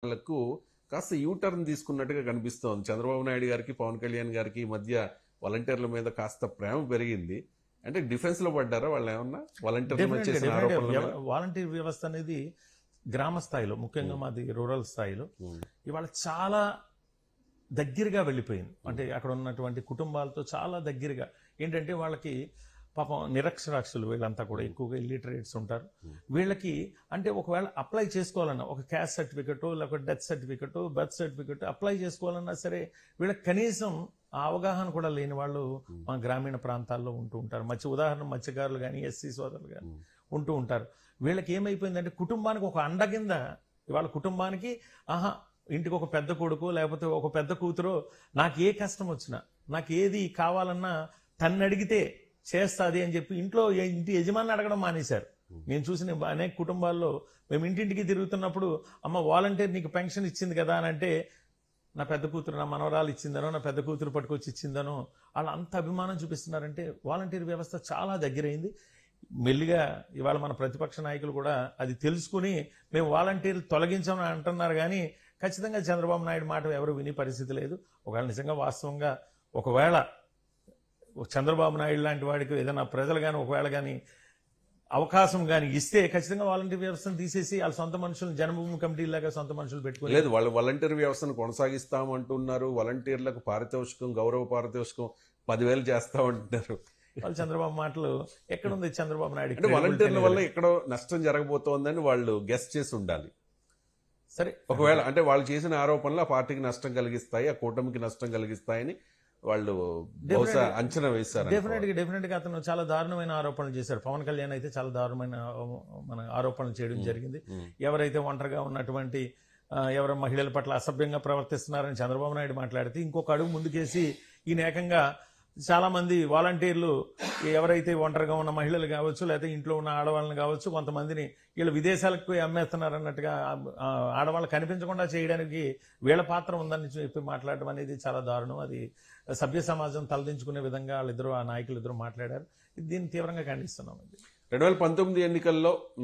వాళ్ళకు కాస్త యూటర్న్ తీసుకున్నట్టుగా కనిపిస్తోంది. చంద్రబాబు నాయుడు గారికి, పవన్ కళ్యాణ్ గారికి ఈ మధ్య వాలంటీర్ల మీద కాస్త ప్రేమ పెరిగింది. అంటే డిఫెన్స్ లో పడ్డారా వాళ్ళు ఏమన్నా వాలంటీర్ల మీద చేసిన ఆరోపణల మీద? వాలంటీర్ వ్యవస్థ అనేది గ్రామ స్థాయిలో, ముఖ్యంగా మాది రూరల్ స్థాయిలో ఇవాళ చాలా దగ్గరగా వెళ్ళిపోయింది. అంటే అక్కడ ఉన్నటువంటి కుటుంబాలతో చాలా దగ్గరగా ఏంటంటే వాళ్ళకి పాపం నిరక్షరాస్యులు వీళ్ళంతా కూడా ఎక్కువగా ఇల్లిటరేట్స్ ఉంటారు. వీళ్ళకి అంటే ఒకవేళ అప్లై చేసుకోవాలన్నా ఒక క్యాస్ట్ సర్టిఫికెట్ లేకపోతే death certificate, birth certificate apply చేసుకోవాలన్నా సరే వీళ్ళకి కనీసం ఆ అవగాహన కూడా లేని వాళ్ళు మన గ్రామీణ ప్రాంతాల్లో ఉంటూ ఉంటారు. ఉదాహరణ మత్స్యకారులు కానీ, ఎస్సీ సోదరులు కానీ ఉంటూ ఉంటారు. వీళ్ళకి ఏమైపోయిందంటే కుటుంబానికి ఒక అండ కింద ఇవాళ కుటుంబానికి ఇంటికి ఒక పెద్ద కొడుకు లేకపోతే ఒక పెద్ద కూతురు నాకు ఏ కష్టం వచ్చినా, నాకు ఏది కావాలన్నా తన్ని అడిగితే చేస్తుంది అని చెప్పి ఇంటి యజమాని అడగడం మానేశారు. నేను చూసిన అనేక కుటుంబాల్లో మేము ఇంటింటికి తిరుగుతున్నప్పుడు అమ్మ వాలంటీర్ నీకు పెన్షన్ ఇచ్చింది కదా అని అంటే నా పెద్ద కూతురు నా మనవరాలు ఇచ్చిందనో, నా పెద్ద కూతురు పట్టుకొచ్చి ఇచ్చిందనో వాళ్ళు అంత అభిమానం చూపిస్తున్నారంటే వాలంటీర్ వ్యవస్థ చాలా దగ్గరైంది. మెల్లిగా ఇవాళ మన ప్రతిపక్ష నాయకులు కూడా అది తెలుసుకుని మేము వాలంటీర్లు తొలగించామని అంటున్నారు. కానీ ఖచ్చితంగా చంద్రబాబు నాయుడు మాట ఎవరు వినే పరిస్థితి లేదు. ఒకవేళ నిజంగా వాస్తవంగా ఒకవేళ చంద్రబాబు నాయుడు లాంటి వాడికి ఏదైనా ప్రజలు కానీ ఒకవేళ కానీ అవకాశం కానీ ఇస్తే ఖచ్చితంగా వాలంటీర్ వ్యవస్థను తీసేసి వాళ్ళ సొంత మనుషులు జన్మభూమి కమిటీలాగా సొంత మనుషులు పెట్టుకోలేదు. లేదు, వాళ్ళు వాలంటీర్ వ్యవస్థను కొనసాగిస్తామంటున్నారు. వాలంటీర్లకు పారితోషికం, గౌరవ పారితోషికం 10,000 చేస్తామంటున్నారు. వాళ్ళు చంద్రబాబు మాటలు ఎక్కడుంది చంద్రబాబు నాయుడు? అంటే వాలంటీర్ల వల్ల ఎక్కడో నష్టం జరగబోతోందని వాళ్ళు గెస్ చేసి ఉండాలి. సరే, ఒకవేళ అంటే వాళ్ళు చేసిన ఆరోపణలు ఆ పార్టీకి నష్టం కలిగిస్తాయి, ఆ కూటమికి నష్టం కలిగిస్తాయని వాళ్ళు బహుశా అంచనా వేశారు. డెఫినెట్ గా అతను చాలా దారుణమైన ఆరోపణలు చేశారు. పవన్ కళ్యాణ్ అయితే చాలా దారుణమైన మన ఆరోపణలు చేయడం జరిగింది. ఎవరైతే ఒంటరిగా ఉన్నటువంటి ఎవరు మహిళల పట్ల అసభ్యంగా ప్రవర్తిస్తున్నారని చంద్రబాబు నాయుడు మాట్లాడితే ఇంకొక అడుగు ముందుకేసి ఈయన ఏకంగా చాలా మంది వాలంటీర్లు ఎవరైతే ఒంటరిగా ఉన్న మహిళలు కావచ్చు లేకపోతే ఇంట్లో ఉన్న ఆడవాళ్ళని కావచ్చు కొంతమందిని వీళ్ళు విదేశాలకు పోయి అమ్మేస్తున్నారు అన్నట్టుగా ఆడవాళ్ళు కనిపించకుండా చేయడానికి వీళ్ళ పాత్ర ఉందని చెప్పి మాట్లాడడం అనేది చాలా దారుణం. అది సభ్య సమాజం తలదించుకునే విధంగా వాళ్ళిద్దరూ ఆ నాయకులు ఇద్దరు మాట్లాడారు. దీన్ని తీవ్రంగా ఖండిస్తున్నాం. 2019 ఎన్నికల్లో